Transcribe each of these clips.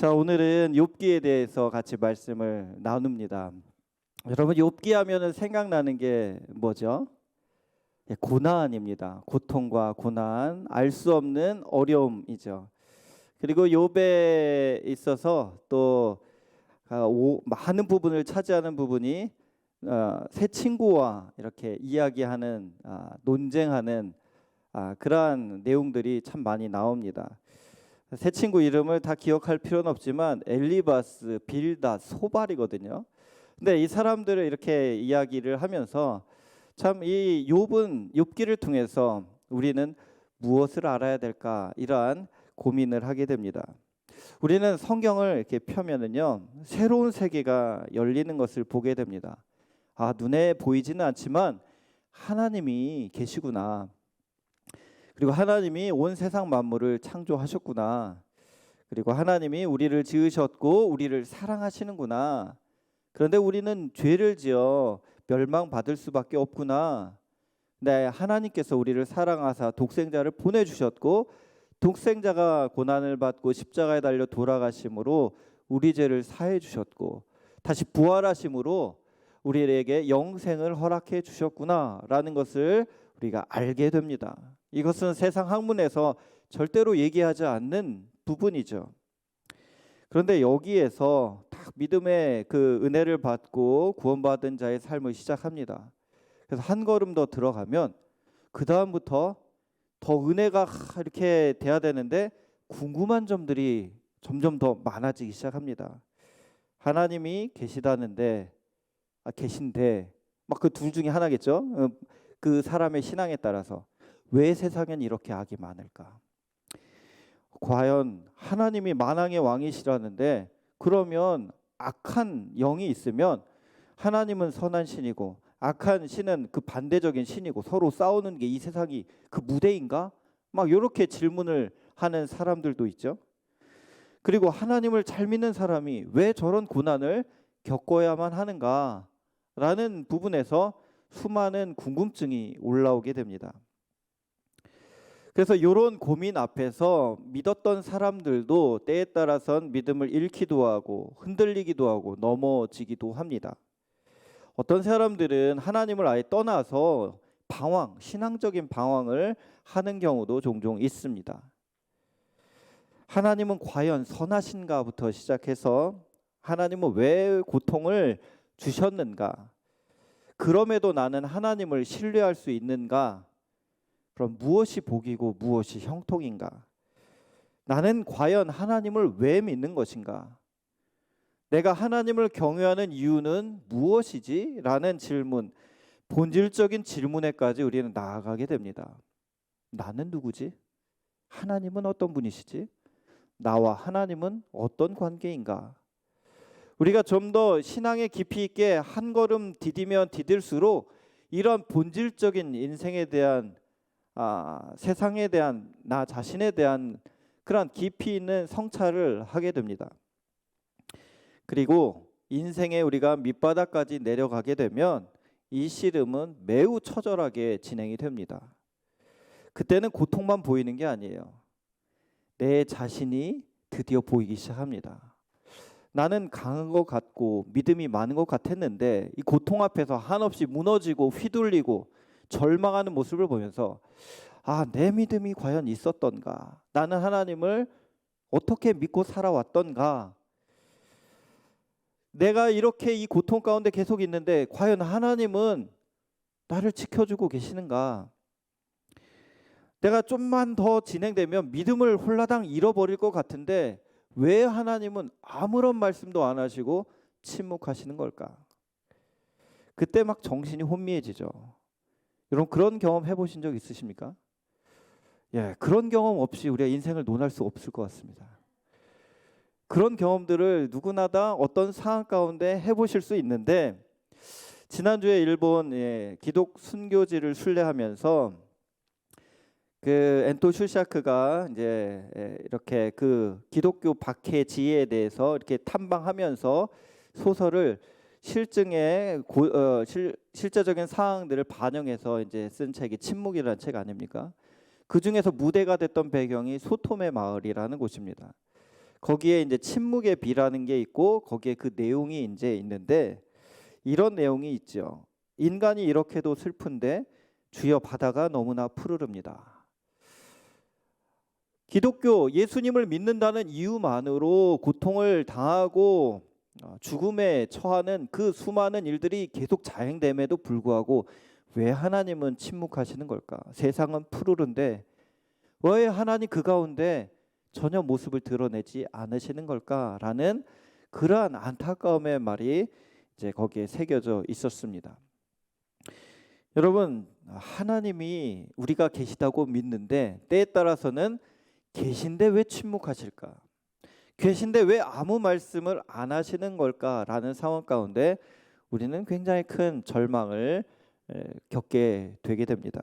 자, 오늘은 욥기에 대해서 같이 말씀을 나눕니다. 여러분, 욥기 하면은 생각나는 게 뭐죠? 고난입니다. 고통과 고난, 알 수 없는 어려움이죠. 그리고 욥에 있어서 또 많은 부분을 차지하는 부분이 새 친구와 이렇게 이야기하는 논쟁하는 그러한 내용들이 참 많이 나옵니다. 새 친구 이름을 다 기억할 필요는 없지만 엘리바스, 빌닷, 소발이거든요. 근데 이 사람들을 이렇게 이야기를 하면서 참 이 욥은 욥기를 통해서 우리는 무엇을 알아야 될까 이러한 고민을 하게 됩니다. 우리는 성경을 이렇게 펴면은요, 새로운 세계가 열리는 것을 보게 됩니다. 눈에 보이지는 않지만 하나님이 계시구나. 그리고 하나님이 온 세상 만물을 창조하셨구나. 그리고 하나님이 우리를 지으셨고 우리를 사랑하시는구나. 그런데 우리는 죄를 지어 멸망받을 수밖에 없구나. 네, 하나님께서 우리를 사랑하사 독생자를 보내주셨고 독생자가 고난을 받고 십자가에 달려 돌아가심으로 우리 죄를 사해 주셨고 다시 부활하심으로 우리에게 영생을 허락해 주셨구나라는 것을 우리가 알게 됩니다. 이것은 세상 학문에서 절대로 얘기하지 않는 부분이죠. 그런데 여기에서 딱 믿음의 그 은혜를 받고 구원받은 자의 삶을 시작합니다. 그래서 한 걸음 더 들어가면 그 다음부터 더 은혜가 이렇게 돼야 되는데 궁금한 점들이 점점 더 많아지기 시작합니다. 하나님이 계시다는데 계신데 막 그 둘 중에 하나겠죠. 그 사람의 신앙에 따라서 왜 세상엔 이렇게 악이 많을까? 과연 하나님이 만왕의 왕이시라는데 그러면 악한 영이 있으면 하나님은 선한 신이고 악한 신은 그 반대적인 신이고 서로 싸우는 게 이 세상이 그 무대인가? 막 이렇게 질문을 하는 사람들도 있죠. 그리고 하나님을 잘 믿는 사람이 왜 저런 고난을 겪어야만 하는가? 라는 부분에서 수많은 궁금증이 올라오게 됩니다. 그래서 이런 고민 앞에서 믿었던 사람들도 때에 따라선 믿음을 잃기도 하고 흔들리기도 하고 넘어지기도 합니다. 어떤 사람들은 하나님을 아예 떠나서 신앙적인 방황을 하는 경우도 종종 있습니다. 하나님은 과연 선하신가부터 시작해서 하나님은 왜 고통을 주셨는가? 그럼에도 나는 하나님을 신뢰할 수 있는가? 그럼 무엇이 복이고 무엇이 형통인가? 나는 과연 하나님을 왜 믿는 것인가? 내가 하나님을 경외하는 이유는 무엇이지? 라는 질문, 본질적인 질문에까지 우리는 나아가게 됩니다. 나는 누구지? 하나님은 어떤 분이시지? 나와 하나님은 어떤 관계인가? 우리가 좀 더 신앙의 깊이 있게 한 걸음 디디면 디딜수록 이런 본질적인 인생에 대한 세상에 대한 나 자신에 대한 그런 깊이 있는 성찰을 하게 됩니다. 그리고 인생에 우리가 밑바닥까지 내려가게 되면 이 씨름은 매우 처절하게 진행이 됩니다. 그때는 고통만 보이는 게 아니에요. 내 자신이 드디어 보이기 시작합니다. 나는 강한 것 같고 믿음이 많은 것 같았는데 이 고통 앞에서 한없이 무너지고 휘둘리고 절망하는 모습을 보면서 내 믿음이 과연 있었던가? 나는 하나님을 어떻게 믿고 살아왔던가? 내가 이렇게 이 고통 가운데 계속 있는데 과연 하나님은 나를 지켜주고 계시는가? 내가 좀만 더 진행되면 믿음을 홀라당 잃어버릴 것 같은데 왜 하나님은 아무런 말씀도 안 하시고 침묵하시는 걸까? 그때 막 정신이 혼미해지죠. 여러분 그런 경험 해보신 적 있으십니까? 그런 경험 없이 우리가 인생을 논할 수 없을 것 같습니다. 그런 경험들을 누구나 다 어떤 상황 가운데 해보실 수 있는데 지난주에 일본 기독 순교지를 순례하면서 그 엔토 슈샤크가 이제 이렇게 그 기독교 박해 지혜에 대해서 이렇게 탐방하면서 소설을 실제적인 상황들을 반영해서 이제 쓴 책이 침묵이라는 책 아닙니까? 그 중에서 무대가 됐던 배경이 소톰의 마을이라는 곳입니다. 거기에 이제 침묵의 비라는 게 있고 거기에 그 내용이 이제 있는데 이런 내용이 있죠. 인간이 이렇게도 슬픈데 주여 바다가 너무나 푸르릅니다. 기독교 예수님을 믿는다는 이유만으로 고통을 당하고 죽음에 처하는 그 수많은 일들이 계속 자행됨에도 불구하고 왜 하나님은 침묵하시는 걸까? 세상은 푸르른데 왜 하나님 그 가운데 전혀 모습을 드러내지 않으시는 걸까라는 그러한 안타까움의 말이 이제 거기에 새겨져 있었습니다. 여러분, 하나님이 우리가 계시다고 믿는데 때에 따라서는 계신데 왜 침묵하실까? 계신데 왜 아무 말씀을 안 하시는 걸까라는 상황 가운데 우리는 굉장히 큰 절망을 겪게 되게 됩니다.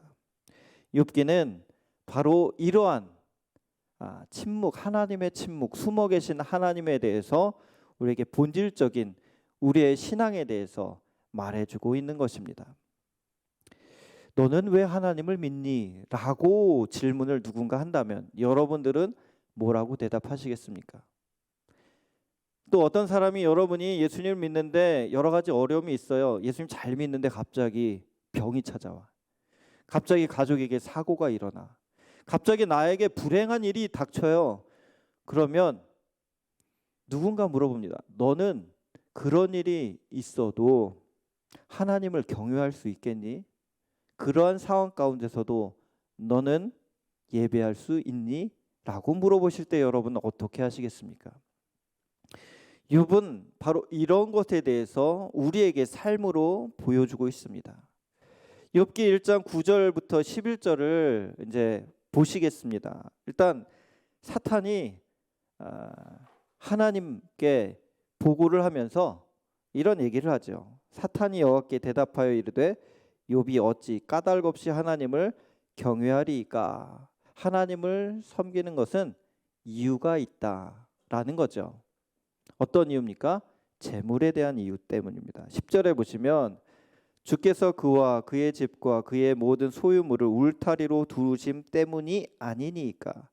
욥기는 바로 이러한 침묵, 하나님의 침묵, 숨어 계신 하나님에 대해서 우리에게 본질적인 우리의 신앙에 대해서 말해주고 있는 것입니다. 너는 왜 하나님을 믿니? 라고 질문을 누군가 한다면 여러분들은 뭐라고 대답하시겠습니까? 또 어떤 사람이 여러분이 예수님을 믿는데 여러 가지 어려움이 있어요. 예수님 잘 믿는데 갑자기 병이 찾아와. 갑자기 가족에게 사고가 일어나. 갑자기 나에게 불행한 일이 닥쳐요. 그러면 누군가 물어봅니다. 너는 그런 일이 있어도 하나님을 경외할 수 있겠니? 그러한 상황 가운데서도 너는 예배할 수 있니? 라고 물어보실 때 여러분은 어떻게 하시겠습니까? 욥은 바로 이런 것에 대해서 우리에게 삶으로 보여주고 있습니다. 욥기 1장 9절부터 11절을 이제 보시겠습니다. 일단 사탄이 하나님께 보고를 하면서 이런 얘기를 하죠. 사탄이 여호와께 대답하여 이르되 욥이 어찌 까닭 없이 하나님을 경외하리이까? 하나님을 섬기는 것은 이유가 있다라는 거죠. 어떤 이유입니까? 재물에 대한 이유 때문입니다. 10절에 보시면 주께서 그와 그의 집과 그의 모든 소유물을 울타리로 두심 때문이 아니니까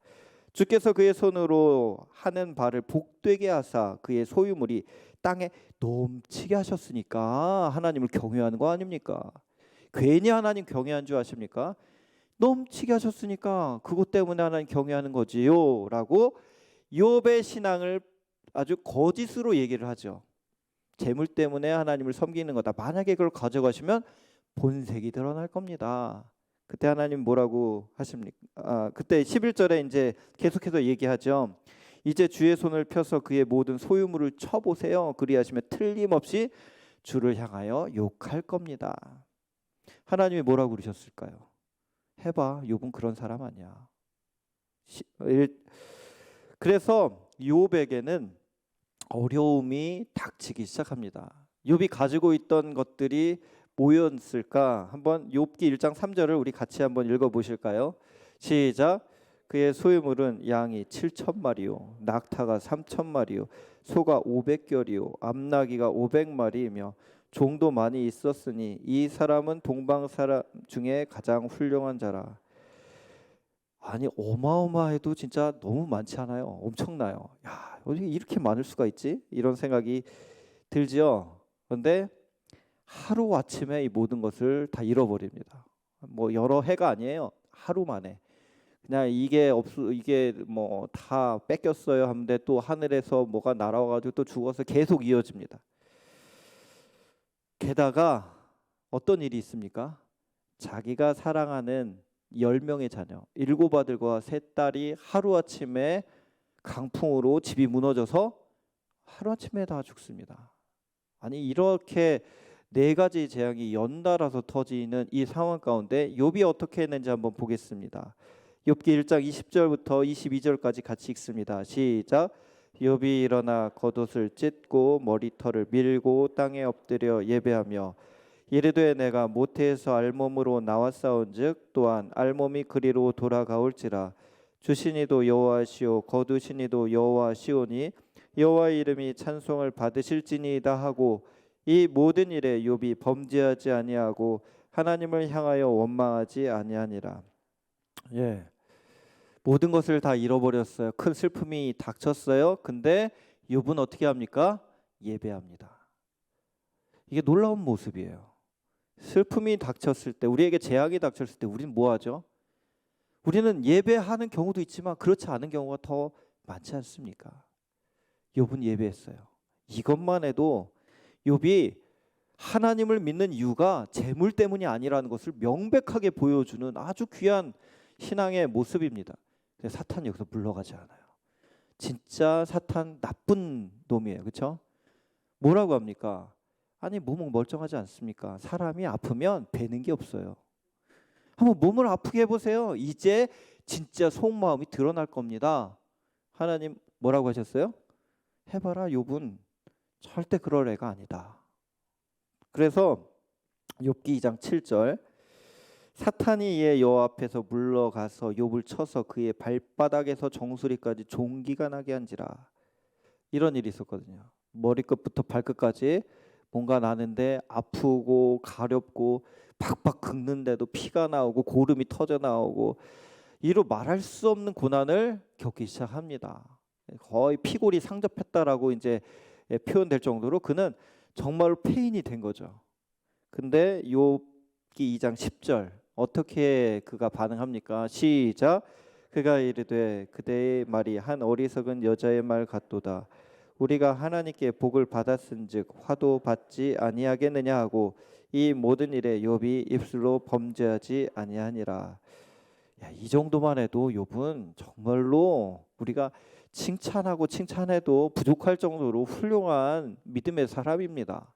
주께서 그의 손으로 하는 바를 복되게 하사 그의 소유물이 땅에 넘치게 하셨으니까 하나님을 경외하는 거 아닙니까? 괜히 하나님 경외한 줄 아십니까? 넘치게 하셨으니까 그것 때문에 하나님 경외하는 거지요 라고 욥의 신앙을 아주 거짓으로 얘기를 하죠. 재물 때문에 하나님을 섬기는 거다. 만약에 그걸 가져가시면 본색이 드러날 겁니다. 그때 하나님 뭐라고 하십니까? 그때 11절에 이제 계속해서 얘기하죠. 이제 주의 손을 펴서 그의 모든 소유물을 쳐보세요. 그리하시면 틀림없이 주를 향하여 욕할 겁니다. 하나님이 뭐라고 그러셨을까요? 해봐. 욥은 그런 사람 아니야. 그래서 욥에게는 어려움이 닥치기 시작합니다. 욥이 가지고 있던 것들이 뭐였을까? 한번 욥기 1장 3절을 우리 같이 한번 읽어 보실까요? 시작. 그의 소유물은 양이 7,000마리요 낙타가 3,000마리요 소가 500결이요 암나귀가 500마리이며 종도 많이 있었으니 이 사람은 동방 사람 중에 가장 훌륭한 자라. 아니 어마어마해도 진짜 너무 많지 않아요? 엄청나요. 야, 어떻게 이렇게 많을 수가 있지? 이런 생각이 들지요. 그런데 하루 아침에 이 모든 것을 다 잃어버립니다. 뭐 여러 해가 아니에요. 하루 만에 그냥 이게 뭐 다 뺏겼어요 하는데 또 하늘에서 뭐가 날아와가지고 또 죽어서 계속 이어집니다. 게다가 어떤 일이 있습니까? 자기가 사랑하는 10명의 자녀, 7아들과 3딸이 하루아침에 강풍으로 집이 무너져서 하루아침에 다 죽습니다. 아니 이렇게 4가지 재앙이 연달아서 터지는 이 상황 가운데 욥이 어떻게 했는지 한번 보겠습니다. 욥기 1장 20절부터 22절까지 같이 읽습니다. 시작. 욥이 일어나 겉옷을 찢고 머리털을 밀고 땅에 엎드려 예배하며 이르되 내가 모태에서 알몸으로 나왔사온즉 또한 알몸이 그리로 돌아가올지라. 주시니도 여호와시오 거두시니도 여호와시오니 여호와의 이름이 찬송을 받으실지니이다 하고 이 모든 일에 욥이 범죄하지 아니하고 하나님을 향하여 원망하지 아니하니라. 예, 모든 것을 다 잃어버렸어요. 큰 슬픔이 닥쳤어요. 근데 욥은 어떻게 합니까? 예배합니다. 이게 놀라운 모습이에요. 슬픔이 닥쳤을 때, 우리에게 재앙이 닥쳤을 때 우리는 뭐 하죠? 우리는 예배하는 경우도 있지만 그렇지 않은 경우가 더 많지 않습니까? 욥은 예배했어요. 이것만 해도 욥이 하나님을 믿는 이유가 재물 때문이 아니라는 것을 명백하게 보여주는 아주 귀한 신앙의 모습입니다. 사탄이 여기서 물러가지 않아요. 진짜 사탄 나쁜 놈이에요. 그렇죠? 뭐라고 합니까? 아니 몸은 멀쩡하지 않습니까? 사람이 아프면 배는 게 없어요. 한번 몸을 아프게 해보세요. 이제 진짜 속마음이 드러날 겁니다. 하나님 뭐라고 하셨어요? 해봐라. 욥은 절대 그럴 애가 아니다. 그래서 욥기 2장 7절 사탄이 이에 여호와 앞에서 물러가서 욥을 쳐서 그의 발바닥에서 정수리까지 종기가 나게 한지라. 이런 일이 있었거든요. 머리끝부터 발끝까지 뭔가 나는데 아프고 가렵고 팍팍 긁는데도 피가 나오고 고름이 터져 나오고 이로 말할 수 없는 고난을 겪기 시작합니다. 거의 피골이 상접했다라고 이제 표현될 정도로 그는 정말 페인이 된 거죠. 근데 욥기 2장 10절 어떻게 그가 반응합니까? 시작. 그가 이르되 그대의 말이 한 어리석은 여자의 말 같도다. 우리가 하나님께 복을 받았은즉 화도 받지 아니하겠느냐 하고 이 모든 일에 욥이 입술로 범죄하지 아니하니라. 야, 이 정도만 해도 욥은 정말로 우리가 칭찬하고 칭찬해도 부족할 정도로 훌륭한 믿음의 사람입니다.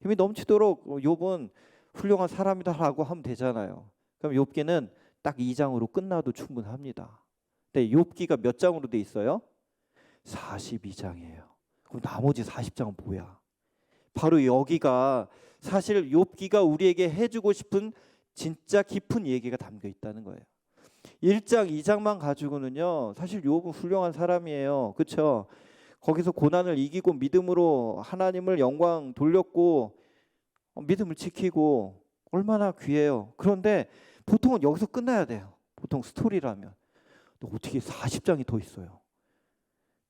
힘이 넘치도록 욥은 훌륭한 사람이다라고 하면 되잖아요. 그럼 욥기는 딱 2장으로 끝나도 충분합니다. 근데 욥기가 몇 장으로 돼 있어요? 42장이에요. 그럼 나머지 40장은 뭐야? 바로 여기가 사실 욥기가 우리에게 해주고 싶은 진짜 깊은 얘기가 담겨 있다는 거예요. 1장, 2장만 가지고는요. 사실 욥은 훌륭한 사람이에요. 그렇죠? 거기서 고난을 이기고 믿음으로 하나님을 영광 돌렸고 믿음을 지키고 얼마나 귀해요. 그런데 보통은 여기서 끝나야 돼요. 보통 스토리라면. 또 어떻게 40장이 더 있어요?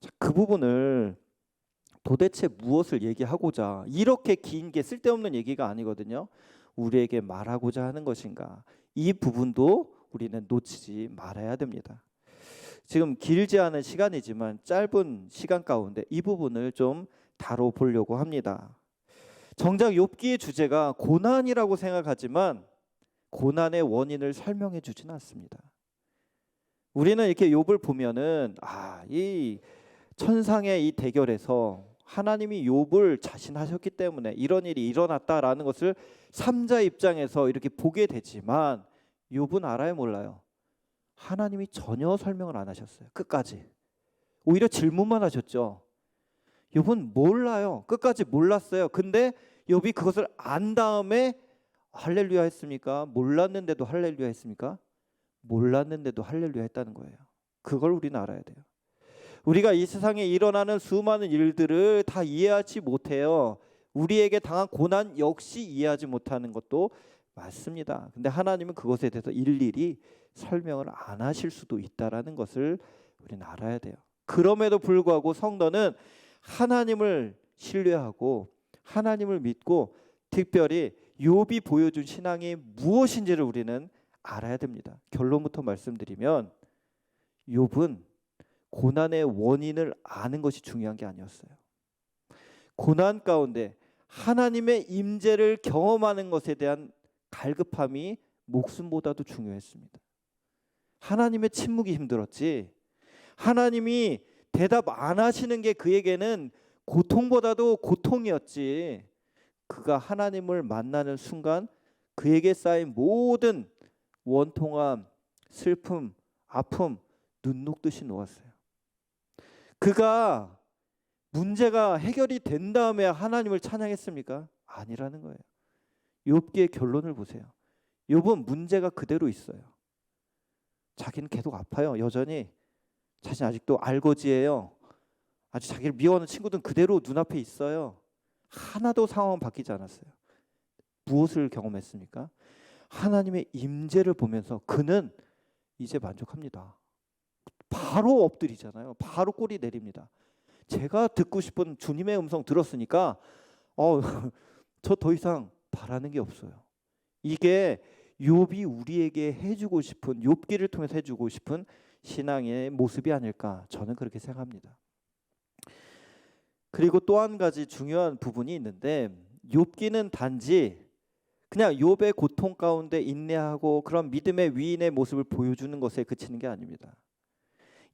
자, 그 부분을 도대체 무엇을 얘기하고자 이렇게 긴 게 쓸데없는 얘기가 아니거든요. 우리에게 말하고자 하는 것인가? 이 부분도 우리는 놓치지 말아야 됩니다. 지금 길지 않은 시간이지만 짧은 시간 가운데 이 부분을 좀 다뤄보려고 합니다. 정작 욥기의 주제가 고난이라고 생각하지만 고난의 원인을 설명해 주진 않습니다. 우리는 이렇게 욥을 보면은 이 천상의 이 대결에서 하나님이 욥을 자신하셨기 때문에 이런 일이 일어났다라는 것을 삼자 입장에서 이렇게 보게 되지만 욥은 알아요, 몰라요? 하나님이 전혀 설명을 안 하셨어요. 끝까지. 오히려 질문만 하셨죠. 욥은 몰라요. 끝까지 몰랐어요. 근데 욥이 그것을 안 다음에 할렐루야 했습니까? 몰랐는데도 할렐루야 했습니까? 몰랐는데도 할렐루야 했다는 거예요. 그걸 우리는 알아야 돼요. 우리가 이 세상에 일어나는 수많은 일들을 다 이해하지 못해요. 우리에게 당한 고난 역시 이해하지 못하는 것도 맞습니다. 근데 하나님은 그것에 대해서 일일이 설명을 안 하실 수도 있다라는 것을 우리는 알아야 돼요. 그럼에도 불구하고 성도는 하나님을 신뢰하고 하나님을 믿고 특별히 욥이 보여준 신앙이 무엇인지를 우리는 알아야 됩니다. 결론부터 말씀드리면 욥은 고난의 원인을 아는 것이 중요한 게 아니었어요. 고난 가운데 하나님의 임재를 경험하는 것에 대한 갈급함이 목숨보다도 중요했습니다. 하나님의 침묵이 힘들었지 하나님이 대답 안 하시는 게 그에게는 고통보다도 고통이었지. 그가 하나님을 만나는 순간 그에게 쌓인 모든 원통함, 슬픔, 아픔 눈 녹듯이 놓았어요. 그가 문제가 해결이 된 다음에 하나님을 찬양했습니까? 아니라는 거예요. 욥기의 결론을 보세요. 욥은 문제가 그대로 있어요. 자기는 계속 아파요. 여전히 자신 아직도 알거지예요. 아주 자기를 미워하는 친구들은 그대로 눈앞에 있어요. 하나도 상황은 바뀌지 않았어요. 무엇을 경험했습니까? 하나님의 임재를 보면서 그는 이제 만족합니다. 바로 엎드리잖아요. 바로 꼬리 내립니다. 제가 듣고 싶은 주님의 음성 들었으니까 저 더 이상 바라는 게 없어요. 이게 욥이 우리에게 해주고 싶은, 욥기를 통해서 해주고 싶은 신앙의 모습이 아닐까, 저는 그렇게 생각합니다. 그리고 또 한 가지 중요한 부분이 있는데, 욥기는 단지 그냥 욥의 고통 가운데 인내하고 그런 믿음의 위인의 모습을 보여주는 것에 그치는 게 아닙니다.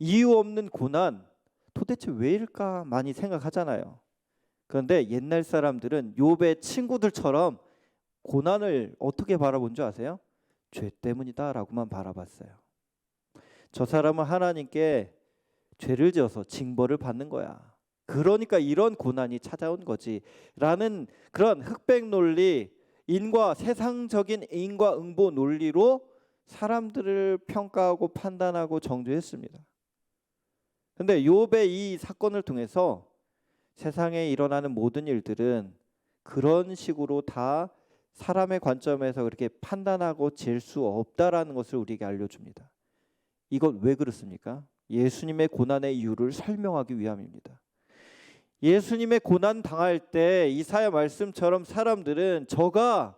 이유 없는 고난, 도대체 왜일까 많이 생각하잖아요. 그런데 옛날 사람들은 욥의 친구들처럼 고난을 어떻게 바라본 줄 아세요? 죄 때문이다라고만 바라봤어요. 저 사람은 하나님께 죄를 지어서 징벌을 받는 거야. 그러니까 이런 고난이 찾아온 거지. 라는 그런 흑백 논리, 세상적인 인과응보 논리로 사람들을 평가하고 판단하고 정죄했습니다. 그런데 욥의 이 사건을 통해서 세상에 일어나는 모든 일들은 그런 식으로 다 사람의 관점에서 그렇게 판단하고 잴 수 없다라는 것을 우리에게 알려줍니다. 이건 왜 그렇습니까? 예수님의 고난의 이유를 설명하기 위함입니다. 예수님의 고난 당할 때 이사야 말씀처럼 사람들은 저가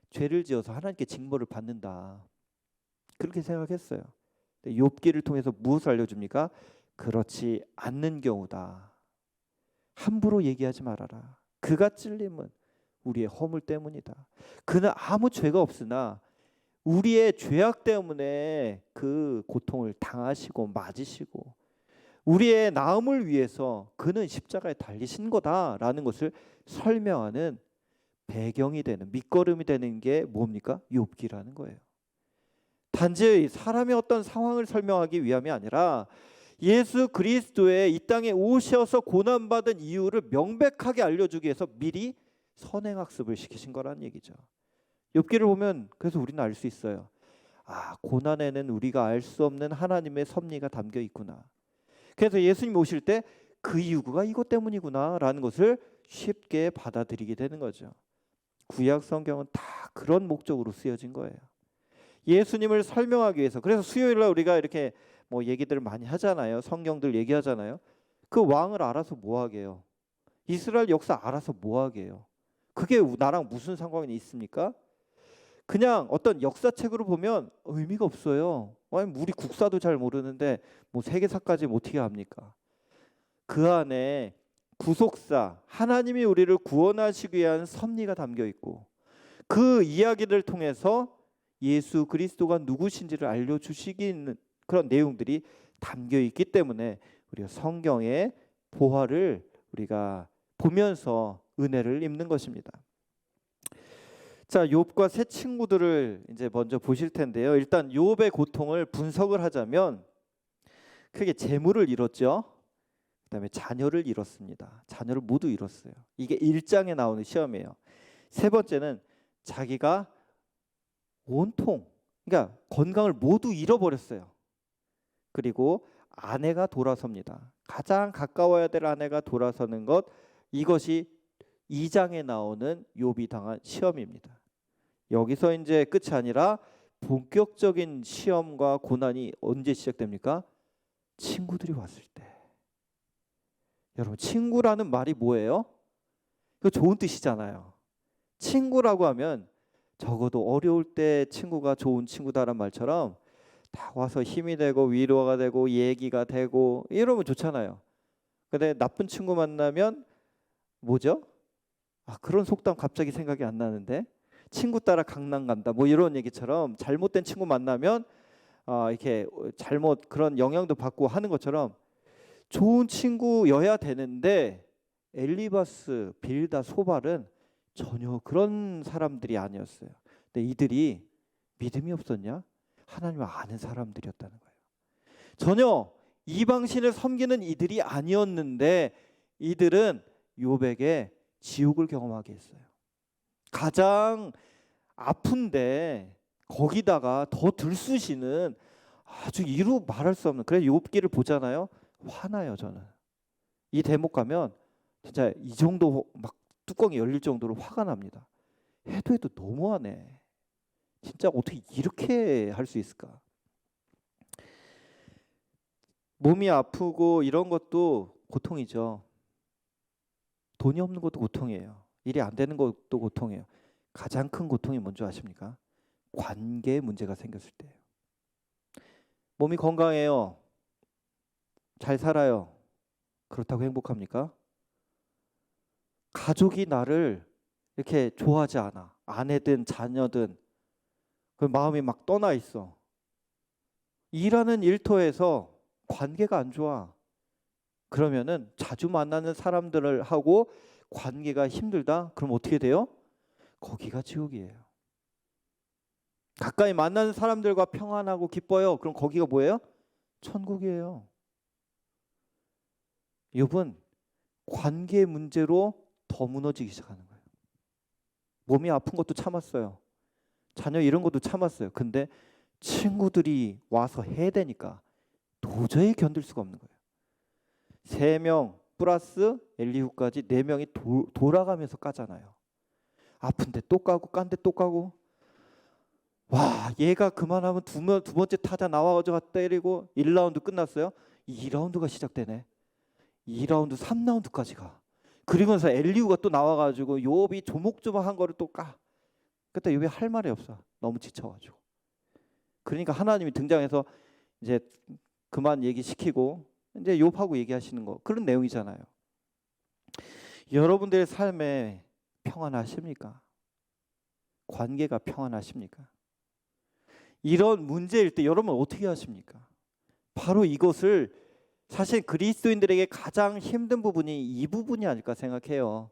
죄를 지어서 하나님께 징벌을 받는다, 그렇게 생각했어요. 욥기를 통해서 무엇을 알려줍니까? 그렇지 않는 경우다. 함부로 얘기하지 말아라. 그가 찔림은 우리의 허물 때문이다. 그는 아무 죄가 없으나 우리의 죄악 때문에 그 고통을 당하시고 맞으시고 우리의 나음을 위해서 그는 십자가에 달리신 거다라는 것을 설명하는 배경이 되는, 밑거름이 되는 게 뭡니까? 욥기라는 거예요. 단지 사람의 어떤 상황을 설명하기 위함이 아니라 예수 그리스도의 이 땅에 오셔서 고난받은 이유를 명백하게 알려주기 위해서 미리 선행학습을 시키신 거라는 얘기죠. 욥기를 보면 그래서 우리는 알 수 있어요. 고난에는 우리가 알 수 없는 하나님의 섭리가 담겨 있구나. 그래서 예수님 오실 때 그 이유가 이것 때문이구나 라는 것을 쉽게 받아들이게 되는 거죠. 구약 성경은 다 그런 목적으로 쓰여진 거예요. 예수님을 설명하기 위해서. 그래서 수요일날 우리가 이렇게 얘기들을 많이 하잖아요. 성경들 얘기하잖아요. 그 왕을 알아서 뭐 하게요? 이스라엘 역사 알아서 뭐 하게요? 그게 나랑 무슨 상관이 있습니까? 그냥 어떤 역사책으로 보면 의미가 없어요. 우리 국사도 잘 모르는데 세계사까지 어떻게 합니까? 그 안에 구속사, 하나님이 우리를 구원하시기 위한 섭리가 담겨 있고 그 이야기를 통해서 예수 그리스도가 누구신지를 알려주시기는 그런 내용들이 담겨 있기 때문에 우리가 성경의 보화를 우리가 보면서 은혜를 입는 것입니다. 자, 욥과 세 친구들을 이제 먼저 보실 텐데요. 일단 욥의 고통을 분석을 하자면 크게 재물을 잃었죠. 그다음에 자녀를 잃었습니다. 자녀를 모두 잃었어요. 이게 1장에 나오는 시험이에요. 세 번째는 자기가 온통, 그러니까 건강을 모두 잃어버렸어요. 그리고 아내가 돌아섭니다. 가장 가까워야 될 아내가 돌아서는 것, 이것이 2장에 나오는 욥이 당한 시험입니다. 여기서 이제 끝이 아니라 본격적인 시험과 고난이 언제 시작됩니까? 친구들이 왔을 때. 여러분, 친구라는 말이 뭐예요? 이거 좋은 뜻이잖아요. 친구라고 하면 적어도 어려울 때 친구가 좋은 친구다란 말처럼 다 와서 힘이 되고 위로가 되고 얘기가 되고 이러면 좋잖아요. 근데 나쁜 친구 만나면 뭐죠? 그런 속담 갑자기 생각이 안 나는데, 친구 따라 강남 간다 이런 얘기처럼 잘못된 친구 만나면 이렇게 잘못 그런 영향도 받고 하는 것처럼 좋은 친구여야 되는데 엘리바스, 빌다, 소발은 전혀 그런 사람들이 아니었어요. 근데 이들이 믿음이 없었냐? 하나님을 아는 사람들이었다는 거예요. 전혀 이방신을 섬기는 이들이 아니었는데 이들은 욥에게 지옥을 경험하게 했어요. 가장 아픈데 거기다가 더 들쑤시는 아주 이루 말할 수 없는, 그래서 욥기를 보잖아요. 화나요. 저는 이 대목 가면 진짜 이 정도 막 뚜껑이 열릴 정도로 화가 납니다. 해도 너무하네. 진짜 어떻게 이렇게 할 수 있을까? 몸이 아프고 이런 것도 고통이죠. 돈이 없는 것도 고통이에요. 일이 안 되는 것도 고통이에요. 가장 큰 고통이 뭔지 아십니까? 관계에 문제가 생겼을 때예요. 몸이 건강해요. 잘 살아요. 그렇다고 행복합니까? 가족이 나를 이렇게 좋아하지 않아. 아내든 자녀든 그 마음이 막 떠나 있어. 일하는 일터에서 관계가 안 좋아. 그러면은 자주 만나는 사람들을 하고 관계가 힘들다? 그럼 어떻게 돼요? 거기가 지옥이에요. 가까이 만나는 사람들과 평안하고 기뻐요. 그럼 거기가 뭐예요? 천국이에요. 욥은 관계 문제로 더 무너지기 시작하는 거예요. 몸이 아픈 것도 참았어요. 자녀 이런 것도 참았어요. 근데 친구들이 와서 해대니까 도저히 견딜 수가 없는 거예요. 3명 플러스 엘리후까지 4명이 돌아가면서 까잖아요. 아픈데 또 까고 깐데 또 까고. 와, 얘가 그만하면 두 번째 타자 나와가지고 때리고 1라운드 끝났어요. 2라운드가 시작되네. 2라운드 3라운드까지 가. 그러면서 엘리후가 또 나와가지고 욥이 조목조목한 거를 또 까. 그때 욥이 할 말이 없어. 너무 지쳐가지고. 그러니까 하나님이 등장해서 이제 그만 얘기시키고 이제 욥하고 얘기하시는 거 그런 내용이잖아요. 여러분들의 삶에 평안하십니까? 관계가 평안하십니까? 이런 문제일 때 여러분 어떻게 하십니까? 바로 이것을 사실 그리스도인들에게 가장 힘든 부분이 이 부분이 아닐까 생각해요.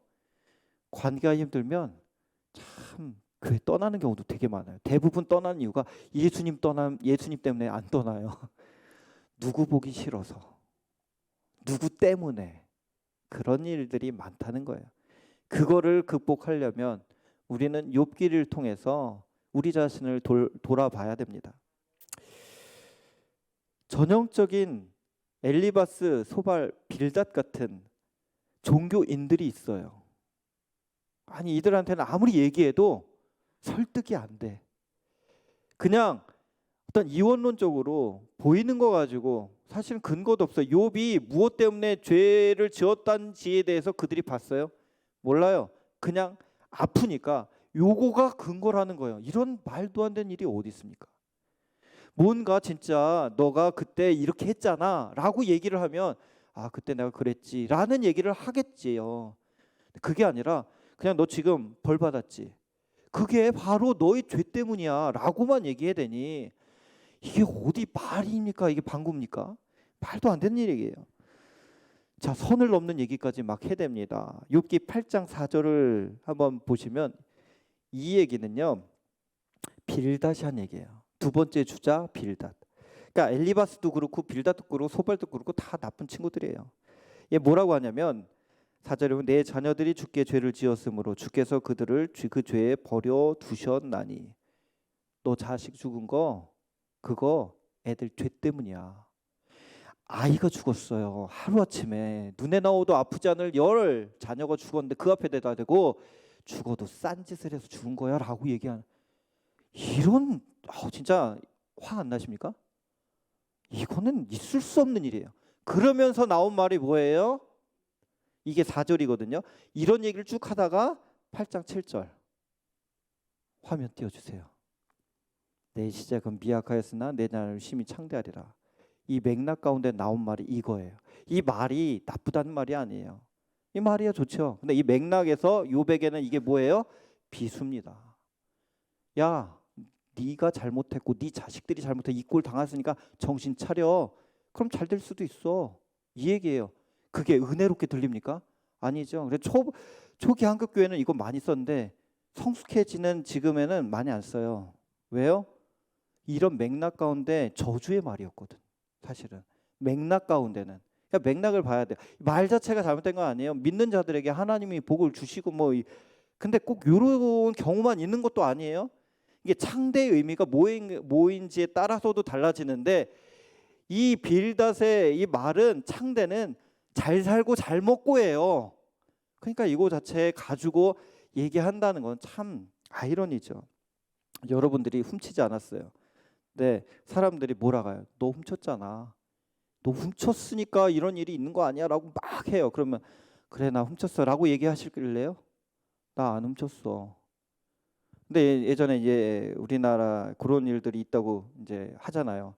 관계가 힘들면 참 교회 떠나는 경우도 되게 많아요. 대부분 떠나는 이유가 예수님 때문에 안 떠나요. 누구 보기 싫어서, 누구 때문에 그런 일들이 많다는 거예요. 그거를 극복하려면 우리는 욥기를 통해서 우리 자신을 돌아봐야 됩니다. 전형적인 엘리바스, 소발, 빌닷 같은 종교인들이 있어요. 아니 이들한테는 아무리 얘기해도 설득이 안 돼. 그냥 어떤 이원론적으로 보이는 거 가지고 사실은 근거도 없어요. 욥이 무엇 때문에 죄를 지었단지에 대해서 그들이 봤어요? 몰라요. 그냥 아프니까 요거가 근거라는 거예요. 이런 말도 안 되는 일이 어디 있습니까? 뭔가 진짜 너가 그때 이렇게 했잖아 라고 얘기를 하면 아 그때 내가 그랬지 라는 얘기를 하겠지요. 그게 아니라 그냥 너 지금 벌 받았지. 그게 바로 너의 죄 때문이야 라고만 얘기해야 되니 이게 어디 말입니까? 이게 방구입니까? 말도 안 되는 얘기예요. 자, 선을 넘는 얘기까지 막 해댑니다. 욥기 8장 4절을 한번 보시면 이 얘기는요. 빌닷이 한 얘기예요. 두 번째 주자 빌닷. 그러니까 엘리바스도 그렇고 빌닷도 그렇고 소발도 그렇고 다 나쁜 친구들이에요. 얘 뭐라고 하냐면 4절에 보면 내 자녀들이 주께 죄를 지었으므로 주께서 그들을 그 죄에 버려 두셨나니. 너 자식 죽은 거 그거 애들 죄 때문이야. 아이가 죽었어요. 하루아침에 눈에 나오도 아프지 않을 열 자녀가 죽었는데 그 앞에 대다 대고 죽어도 싼 짓을 해서 죽은 거야 라고 얘기하는 이런 진짜 화 안 나십니까? 이거는 있을 수 없는 일이에요. 그러면서 나온 말이 뭐예요? 이게 4절이거든요. 이런 얘기를 쭉 하다가 8장 7절 화면 띄워주세요. 내 시작은 미약하였으나 내 날을 심히 창대하리라. 이 맥락 가운데 나온 말이 이거예요. 이 말이 나쁘다는 말이 아니에요. 이 말이야 좋죠. 근데 이 맥락에서 욥에게는 이게 뭐예요? 비수입니다. 야, 네가 잘못했고 네 자식들이 잘못해 이 꼴 당했으니까 정신 차려. 그럼 잘 될 수도 있어. 이 얘기예요. 그게 은혜롭게 들립니까? 아니죠. 그래서 초기 한국 교회는 이거 많이 썼는데 성숙해지는 지금에는 많이 안 써요. 왜요? 이런 맥락 가운데 저주의 말이었거든. 사실은 맥락 가운데는 그러니까 맥락을 봐야 돼요. 말 자체가 잘못된 건 아니에요. 믿는 자들에게 하나님이 복을 주시고 뭐 근데 꼭 이런 경우만 있는 것도 아니에요. 이게 창대의 의미가 뭐인지에 따라서도 달라지는데 이 빌닷의 이 말은 창대는 잘 살고 잘 먹고예요. 그러니까 이거 자체 가지고 얘기한다는 건 참 아이러니죠. 여러분들이 훔치지 않았어요. 네, 사람들이 몰아가요. 너 훔쳤잖아. 너 훔쳤으니까 이런 일이 있는 거 아니야? 라고 막 해요. 그러면 그래 나 훔쳤어 라고 얘기하실래요? 나 안 훔쳤어. 근데 예전에 이제 우리나라 그런 일들이 있다고 이제 하잖아요.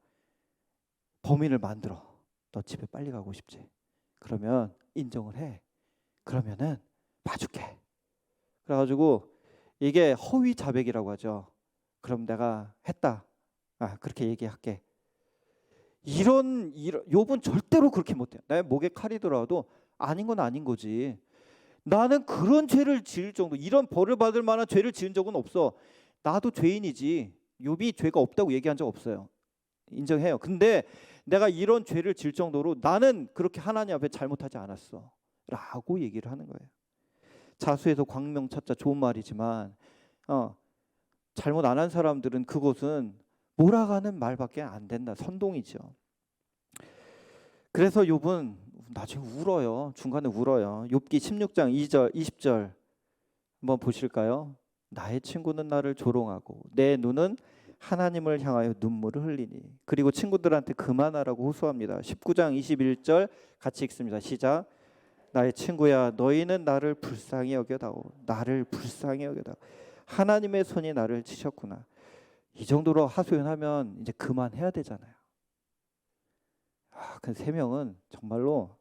범인을 만들어. 너 집에 빨리 가고 싶지? 그러면 인정을 해. 그러면은 봐줄게. 그래가지고 이게 허위 자백이라고 하죠. 그럼 내가 했다. 그렇게 얘기할게. 이런 욥은 절대로 그렇게 못해요. 내 목에 칼이 들어와도 아닌 건 아닌 거지. 나는 그런 죄를 지을 정도, 이런 벌을 받을 만한 죄를 지은 적은 없어. 나도 죄인이지. 욥이 죄가 없다고 얘기한 적 없어요. 인정해요. 근데 내가 이런 죄를 지을 정도로 나는 그렇게 하나님 앞에 잘못하지 않았어 라고 얘기를 하는 거예요. 자수해서 광명 찾자, 좋은 말이지만 잘못 안 한 사람들은 그것은 몰아가는 말밖에 안 된다. 선동이죠. 그래서 욥은 나중에 울어요. 중간에 울어요. 욥기 16장 2절 20절 한번 보실까요? 나의 친구는 나를 조롱하고 내 눈은 하나님을 향하여 눈물을 흘리니. 그리고 친구들한테 그만하라고 호소합니다. 19장 21절 같이 읽습니다. 시작. 나의 친구야 너희는 나를 불쌍히 여겨다오. 나를 불쌍히 여겨다오. 하나님의 손이 나를 치셨구나. 이 정도로 하소연하면 이제 그만해야 되잖아요. 그 세 명은 정말로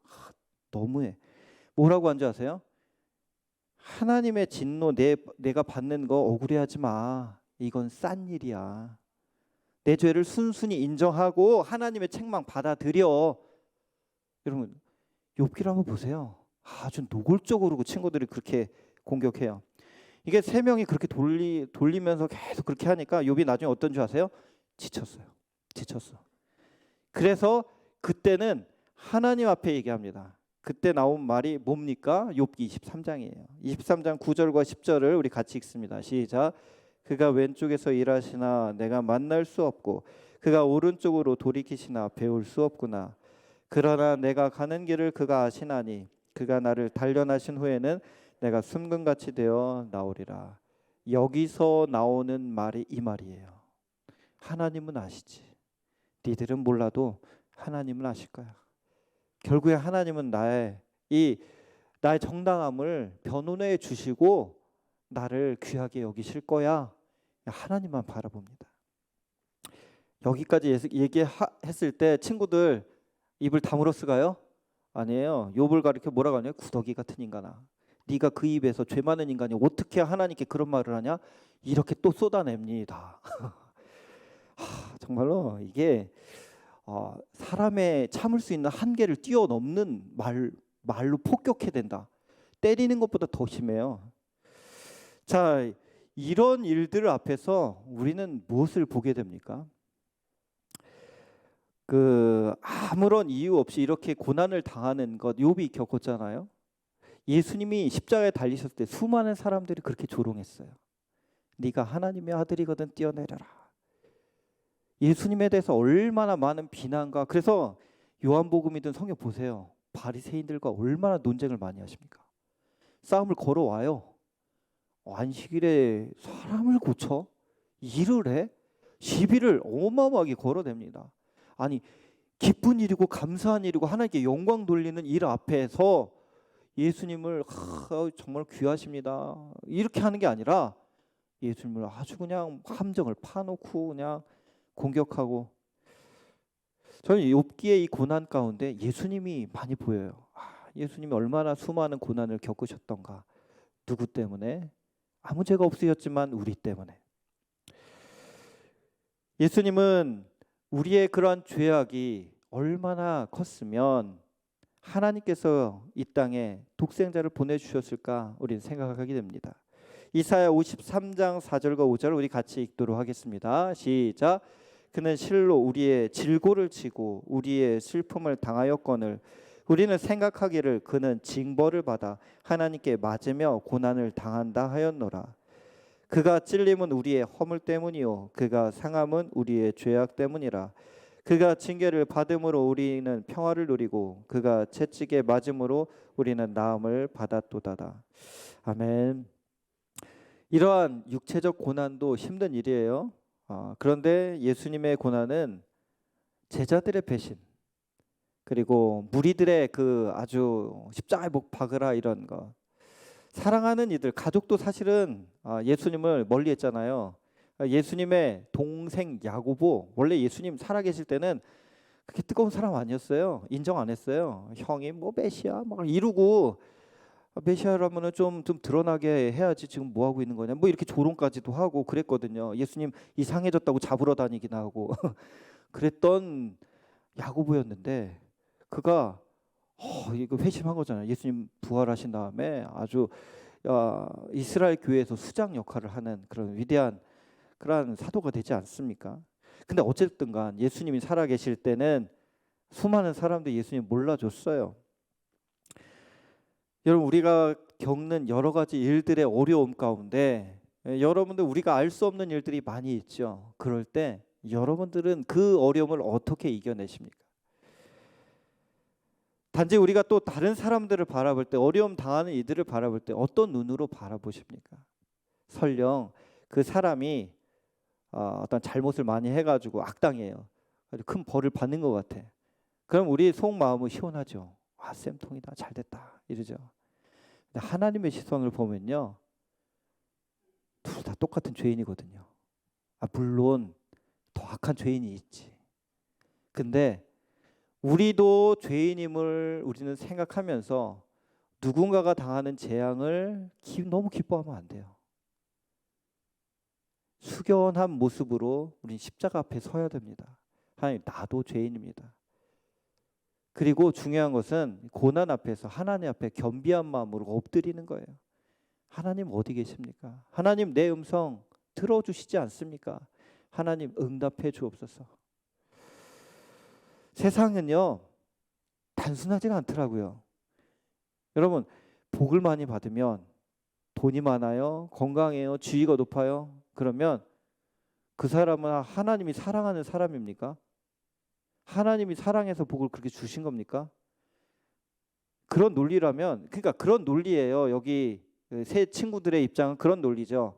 너무해. 뭐라고 한 줄 아세요? 하나님의 진노 내가 받는 거 억울해하지 마. 이건 싼 일이야. 내 죄를 순순히 인정하고 하나님의 책망 받아들여. 여러분 욥기를 한번 보세요. 아주 노골적으로 그 친구들이 그렇게 공격해요. 이게 세 명이 그렇게 돌리면서 계속 그렇게 하니까 욥이 나중에 어떤 줄 아세요? 지쳤어요. 그래서 그때는 하나님 앞에 얘기합니다. 그때 나온 말이 뭡니까? 욥기 23장이에요. 23장 9절과 10절을 우리 같이 읽습니다. 시작. 그가 왼쪽에서 일하시나 내가 만날 수 없고 그가 오른쪽으로 돌이키시나 배울 수 없구나. 그러나 내가 가는 길을 그가 아시나니 그가 나를 단련하신 후에는 내가 순금같이 되어 나오리라. 여기서 나오는 말이 이 말이에요. 하나님은 아시지. 니들은 몰라도 하나님은 아실 거야. 결국에 하나님은 나의 정당함을 변호해 주시고 나를 귀하게 여기실 거야. 하나님만 바라봅니다. 여기까지 얘기했을 때 친구들 입을 다물었을까요? 아니에요. 욥을 가리켜 뭐라고 하냐? 구더기 같은 인간아. 네가 그 입에서 죄 많은 인간이 어떻게 하나님께 그런 말을 하냐? 이렇게 또 쏟아냅니다. 정말로 이게 사람의 참을 수 있는 한계를 뛰어넘는 말로 폭격해야 된다. 때리는 것보다 더 심해요. 자, 이런 일들 앞에서 우리는 무엇을 보게 됩니까? 아무런 이유 없이 이렇게 고난을 당하는 것 욥이 겪었잖아요. 예수님이 십자가에 달리셨을 때 수많은 사람들이 그렇게 조롱했어요. 네가 하나님의 아들이거든 뛰어내려라. 예수님에 대해서 얼마나 많은 비난과, 그래서 요한복음이든 성경 보세요. 바리새인들과 얼마나 논쟁을 많이 하십니까? 싸움을 걸어와요. 안식일에 사람을 고쳐? 일을 해? 시비를 어마어마하게 걸어댑니다. 아니 기쁜 일이고 감사한 일이고 하나님께 영광 돌리는 일 앞에서 예수님을 정말 귀하십니다 이렇게 하는 게 아니라 예수님을 아주 그냥 함정을 파놓고 그냥 공격하고. 저는 욥기의 이 고난 가운데 예수님이 많이 보여요. 예수님이 얼마나 수많은 고난을 겪으셨던가. 누구 때문에? 아무 죄가 없으셨지만 우리 때문에. 예수님은 우리의 그러한 죄악이 얼마나 컸으면 하나님께서 이 땅에 독생자를 보내주셨을까 우리는 생각하게 됩니다. 이사야 53장 4절과 5절 우리 같이 읽도록 하겠습니다. 시작. 그는 실로 우리의 질고를 지고 우리의 슬픔을 당하였거늘 우리는 생각하기를 그는 징벌을 받아 하나님께 맞으며 고난을 당한다 하였노라. 그가 찔림은 우리의 허물 때문이요 그가 상함은 우리의 죄악 때문이라. 그가 징계를 받음으로 우리는 평화를 누리고 그가 채찍에 맞음으로 우리는 나음을 받았도다다. 아멘. 이러한 육체적 고난도 힘든 일이에요. 그런데 예수님의 고난은 제자들의 배신, 그리고 무리들의 그 아주 십자가에 못 박으라 이런 거. 사랑하는 이들, 가족도 사실은 예수님을 멀리했잖아요. 예수님의 동생 야고보, 원래 예수님 살아계실 때는 그렇게 뜨거운 사람 아니었어요. 인정 안 했어요. 형이 뭐 메시아 막 이러고, 메시아라면은 좀 드러나게 해야지 지금 뭐 하고 있는 거냐 뭐 이렇게 조롱까지도 하고 그랬거든요. 예수님 이상해졌다고 잡으러 다니긴 하고 그랬던 야고보였는데, 그가 이거 회심한 거잖아요. 예수님 부활하신 다음에 아주 이스라엘 교회에서 수장 역할을 하는 그런 위대한 그런 사도가 되지 않습니까? 근데 어쨌든 간 예수님이 살아계실 때는 수많은 사람들이 예수님 몰라줬어요. 여러분, 우리가 겪는 여러 가지 일들의 어려움 가운데 여러분들, 우리가 알 수 없는 일들이 많이 있죠. 그럴 때 여러분들은 그 어려움을 어떻게 이겨내십니까? 단지 우리가 또 다른 사람들을 바라볼 때, 어려움 당하는 이들을 바라볼 때 어떤 눈으로 바라보십니까? 설령 그 사람이 어떤 잘못을 많이 해가지고 악당이에요. 큰 벌을 받는 것 같아. 그럼 우리 속마음은 시원하죠. 쌤통이다, 잘됐다 이러죠. 근데 하나님의 시선을 보면요, 둘 다 똑같은 죄인이거든요. 물론 더 악한 죄인이 있지. 근데 우리도 죄인임을 우리는 생각하면서 누군가가 당하는 재앙을 너무 기뻐하면 안 돼요. 숙연한 모습으로 우린 십자가 앞에 서야 됩니다. 하나님, 나도 죄인입니다. 그리고 중요한 것은 고난 앞에서 하나님 앞에 겸비한 마음으로 엎드리는 거예요. 하나님 어디 계십니까? 하나님, 내 음성 들어주시지 않습니까? 하나님 응답해 주옵소서. 세상은요 단순하지가 않더라고요. 여러분, 복을 많이 받으면, 돈이 많아요, 건강해요, 지위가 높아요, 그러면 그 사람은 하나님이 사랑하는 사람입니까? 하나님이 사랑해서 복을 그렇게 주신 겁니까? 그런 논리라면, 그러니까 그런 논리예요. 여기 새 친구들의 입장은 그런 논리죠.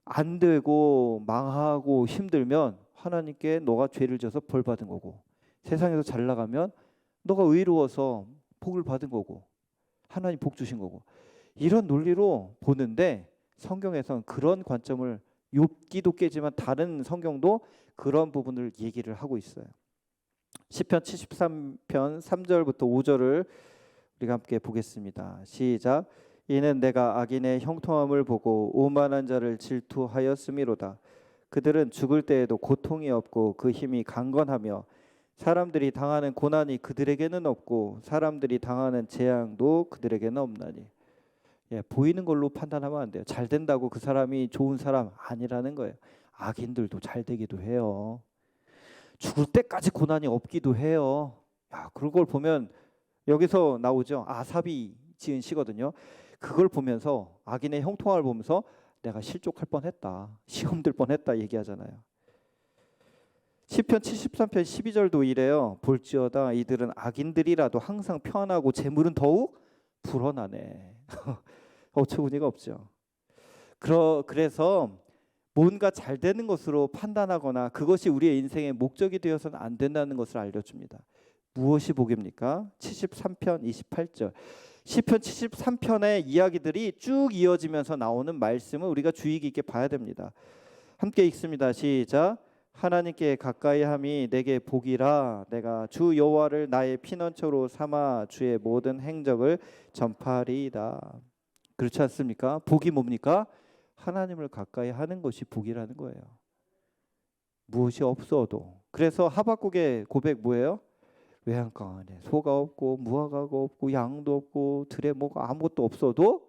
안 되고 망하고 힘들면 하나님께 너가 죄를 져서 벌 받은 거고, 세상에서 잘 나가면 너가 의로워서 복을 받은 거고, 하나님 복 주신 거고, 이런 논리로 보는데, 성경에서는 그런 관점을, 욥기도 깨지만 다른 성경도 그런 부분을 얘기를 하고 있어요. 시편 73편 3절부터 5절을 우리가 함께 보겠습니다. 시작. 이는 내가 악인의 형통함을 보고 오만한 자를 질투하였음이로다. 그들은 죽을 때에도 고통이 없고 그 힘이 강건하며 사람들이 당하는 고난이 그들에게는 없고 사람들이 당하는 재앙도 그들에게는 없나니. 보이는 걸로 판단하면 안 돼요. 잘 된다고 그 사람이 좋은 사람 아니라는 거예요. 악인들도 잘 되기도 해요. 죽을 때까지 고난이 없기도 해요. 그런 걸 보면, 여기서 나오죠. 아삽이 지은 시거든요. 그걸 보면서, 악인의 형통함을 보면서 내가 실족할 뻔했다, 시험 들 뻔했다 얘기하잖아요. 시편 73편 12절도 이래요. 볼지어다 이들은 악인들이라도 항상 편하고 재물은 더욱 불어나네. 어처구니가 없죠. 그래서 뭔가 잘 되는 것으로 판단하거나 그것이 우리의 인생의 목적이 되어서는 안 된다는 것을 알려줍니다. 무엇이 복입니까? 73편 28절. 시편 73편의 이야기들이 쭉 이어지면서 나오는 말씀을 우리가 주의 깊게 봐야 됩니다. 함께 읽습니다. 시작. 하나님께 가까이함이 내게 복이라. 내가 주 여호와를 나의 피난처로 삼아 주의 모든 행적을 전파리이다. 그렇지 않습니까? 복이 뭡니까? 하나님을 가까이 하는 것이 복이라는 거예요. 무엇이 없어도. 그래서 하박국의 고백 뭐예요? 외양간 안에 소가 없고 무화과가 없고 양도 없고 들에 뭐가 아무것도 없어도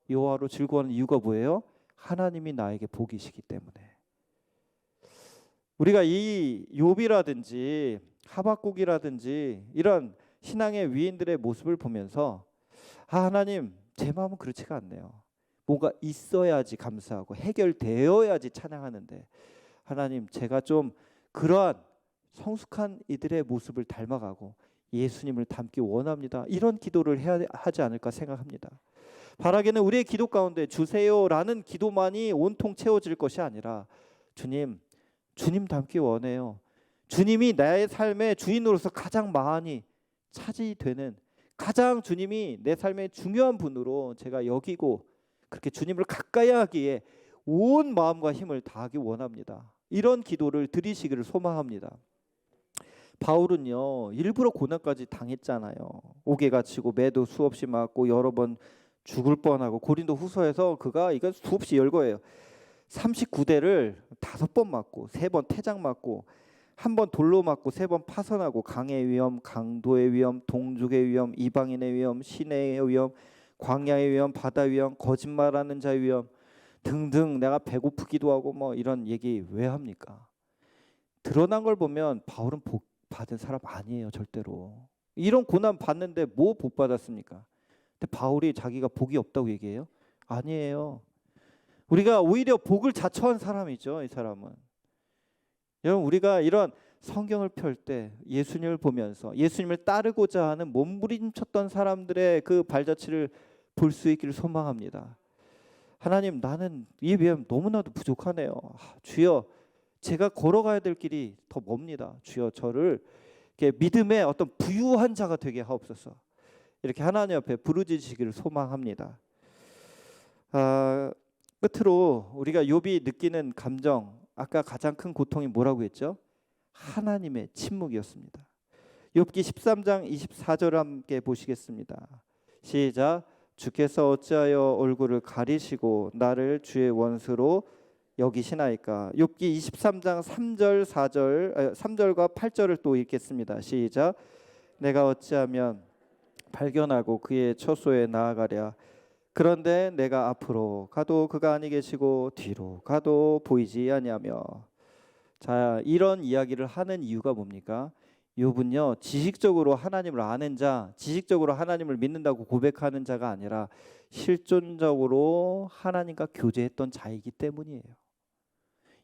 여호와로 즐거워하는 이유가 뭐예요? 하나님이 나에게 복이시기 때문에. 우리가 이 욥이라든지 하박국이라든지 이런 신앙의 위인들의 모습을 보면서, 하나님, 제 마음은 그렇지가 않네요. 뭔가 있어야지 감사하고 해결되어야지 찬양하는데, 하나님, 제가 좀 그러한 성숙한 이들의 모습을 닮아가고 예수님을 닮기 원합니다. 이런 기도를 해야 하지 않을까 생각합니다. 바라기는 우리의 기도 가운데 주세요라는 기도만이 온통 채워질 것이 아니라, 주님 닮기 원해요. 주님이 나의 삶의 주인으로서 가장 많이 차지되는, 가장 주님이 내 삶의 중요한 분으로 제가 여기고 그렇게 주님을 가까이 하기에 온 마음과 힘을 다하기 원합니다. 이런 기도를 드리시기를 소망합니다. 바울은요, 일부러 고난까지 당했잖아요. 옥에 갇히고 매도 수없이 맞고 여러 번 죽을 뻔하고, 고린도 후서에서 그가 이건 수없이 열거예요. 39대를 5번 맞고, 3번 태장 맞고, 1번 돌로 맞고, 3번 파선하고, 강의 위험, 강도의 위험, 동족의 위험, 이방인의 위험, 시내의 위험, 광야의 위험, 바다 위험, 거짓말하는 자의 위험 등등. 내가 배고프기도 하고 뭐 이런 얘기 왜 합니까? 드러난 걸 보면 바울은 복 받은 사람 아니에요, 절대로. 이런 고난 받는데 뭐 복 받았습니까? 근데 바울이 자기가 복이 없다고 얘기해요? 아니에요. 우리가 오히려 복을 자처한 사람이죠, 이 사람은. 여러분, 우리가 이런 성경을 펼 때 예수님을 보면서 예수님을 따르고자 하는 몸부림쳤던 사람들의 그 발자취를 볼 수 있기를 소망합니다. 하나님, 나는 이에 비하면 너무나도 부족하네요. 주여, 제가 걸어가야 될 길이 더 멉니다. 주여, 저를 이렇게 믿음의 어떤 부유한 자가 되게 하옵소서. 이렇게 하나님 앞에 부르짖으시기를 소망합니다. 끝으로 우리가 욥이 느끼는 감정, 아까 가장 큰 고통이 뭐라고 했죠? 하나님의 침묵이었습니다. 욥기 13장 24절 함께 보시겠습니다. 시작. 주께서 어찌하여 얼굴을 가리시고 나를 주의 원수로 여기시나이까. 욥기 23장 3절 4절 3절과 8절을 또 읽겠습니다. 시작. 내가 어찌하면 발견하고 그의 처소에 나아가랴. 그런데 내가 앞으로 가도 그가 아니 계시고 뒤로 가도 보이지 아니하며. 자, 이런 이야기를 하는 이유가 뭡니까? 욥은요, 지식적으로 하나님을 아는 자, 지식적으로 하나님을 믿는다고 고백하는 자가 아니라 실존적으로 하나님과 교제했던 자이기 때문이에요.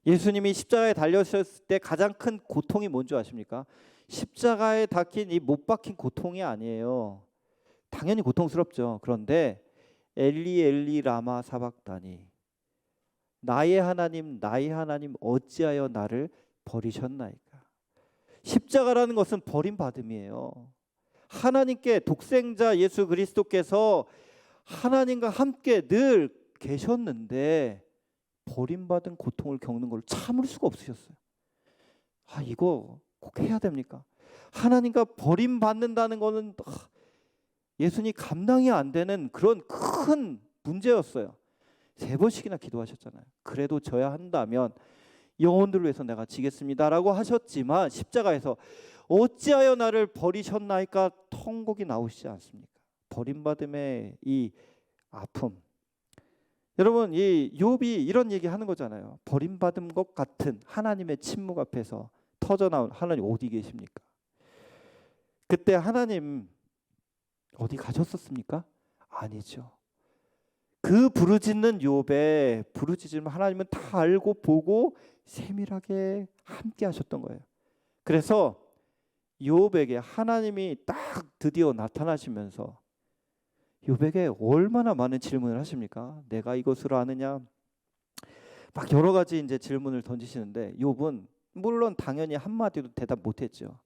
예수님이 십자가에 달렸을 때 가장 큰 고통이 뭔지 아십니까? 십자가에 박힌 이 못 박힌 고통이 아니에요. 당연히 고통스럽죠. 그런데 엘리 엘리 라마 사박다니, 나의 하나님 어찌하여 나를 버리셨나이까. 십자가라는 것은 버림받음이에요. 하나님께, 독생자 예수 그리스도께서 하나님과 함께 늘 계셨는데 버림받은 고통을 겪는 걸 참을 수가 없으셨어요. 이거 꼭 해야 됩니까? 하나님과 버림받는다는 거는 예수님 감당이 안 되는 그런 큰 문제였어요. 3번씩이나 기도하셨잖아요. 그래도 져야 한다면 영혼들을 위해서 내가 지겠습니다라고 하셨지만 십자가에서 어찌하여 나를 버리셨나이까 통곡이 나오시지 않습니까? 버림받음의 이 아픔. 여러분, 이 욥이 이런 얘기하는 거잖아요. 버림받은 것 같은 하나님의 침묵 앞에서 터져나온 하나님 어디 계십니까? 그때 하나님 어디 가셨었습니까? 아니죠. 그 부르짖는 욥의 부르짖음을 하나님은 다 알고 보고 세밀하게 함께 하셨던 거예요. 그래서 욥에게 하나님이 딱 드디어 나타나시면서 욥에게 얼마나 많은 질문을 하십니까? 내가 이것을 아느냐? 막 여러 가지 이제 질문을 던지시는데 욥은 물론 당연히 한마디도 대답 못했죠.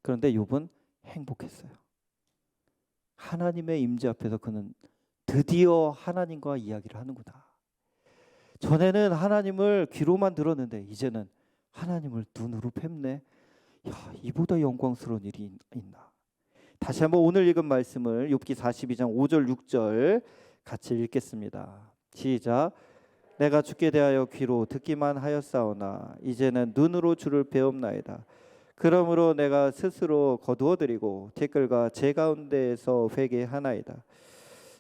그런데 욥은 행복했어요. 하나님의 임재 앞에서 그는 드디어 하나님과 이야기를 하는구나. 전에는 하나님을 귀로만 들었는데 이제는 하나님을 눈으로 뵙네. 이보다 영광스러운 일이 있나. 다시 한번 오늘 읽은 말씀을 욥기 42장 5절 6절 같이 읽겠습니다. 시작. 내가 주께 대하여 귀로 듣기만 하였사오나 이제는 눈으로 주를 배움나이다. 그러므로 내가 스스로 거두어드리고 댓글과 제 가운데에서 회개하나이다.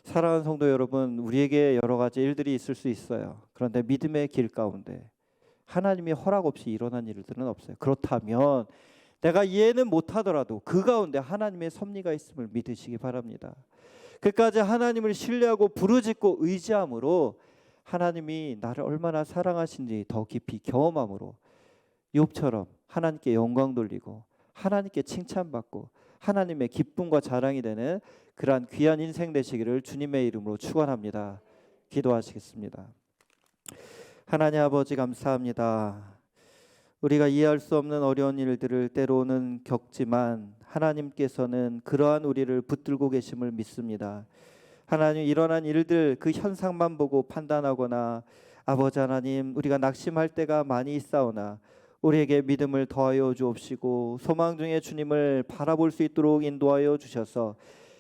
사랑하는 성도 여러분, 우리에게 여러 가지 일들이 있을 수 있어요. 그런데 믿음의 길 가운데 하나님이 허락 없이 일어난 일들은 없어요. 그렇다면 내가 이해는 못하더라도 그 가운데 하나님의 섭리가 있음을 믿으시기 바랍니다. 끝까지 하나님을 신뢰하고 부르짖고 의지함으로 하나님이 나를 얼마나 사랑하신지 더 깊이 경험함으로 욥처럼 하나님께 영광 돌리고 하나님께 칭찬받고 하나님의 기쁨과 자랑이 되는 그러한 귀한 인생 되시기를 주님의 이름으로 축원합니다. 기도하시겠습니다. 하나님 아버지 감사합니다. 우리가 이해할 수 없는 어려운 일들을 때로는 겪지만 하나님께서는 그러한 우리를 붙들고 계심을 믿습니다. 하나님, 일어난 일들 그 현상만 보고 판단하거나 아버지 하나님, 우리가 낙심할 때가 많이 있사오나 우리에게 믿음을 더하여 주옵시고 소망 중에 주님을 바라볼 수 있도록 인도하여 주셔서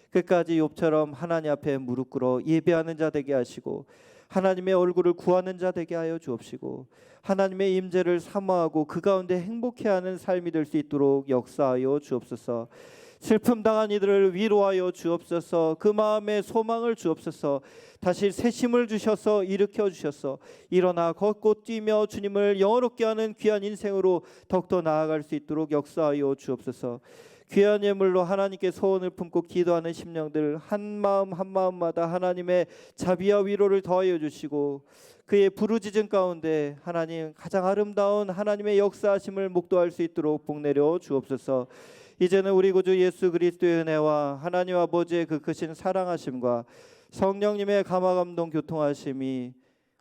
끝까지 욥처럼 하나님 앞에 무릎 꿇어 예배하는 자 되게 하시고 하나님의 얼굴을 구하는 자 되게 하여 주옵시고 하나님의 임재를 사모하고 그 가운데 행복해하는 삶이 될 수 있도록 역사하여 주옵소서. 슬픔 당한 이들을 위로하여 주옵소서. 그 마음에 소망을 주옵소서. 다시 새 힘을 주셔서 일으켜 주셔서 일어나 걷고 뛰며 주님을 영화롭게 하는 귀한 인생으로 더욱더 나아갈 수 있도록 역사하여 주옵소서. 귀한 예물로 하나님께 소원을 품고 기도하는 심령들 한 마음 한 마음마다 하나님의 자비와 위로를 더하여 주시고 그의 부르짖음 가운데 하나님 가장 아름다운 하나님의 역사하심을 목도할 수 있도록 복내려 주옵소서. 이제는 우리 구주 예수 그리스도의 은혜와 하나님 아버지의 그 크신 사랑하심과 성령님의 감화감동 교통하심이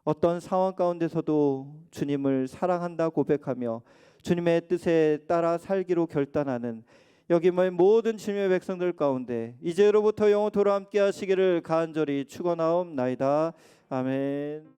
어떤 상황 가운데서도 주님을 사랑한다 고백하며 주님의 뜻에 따라 살기로 결단하는 여기 모든 주님의 백성들 가운데 이제로부터 영원토록 함께 하시기를 간절히 축원하옵나이다. 아멘.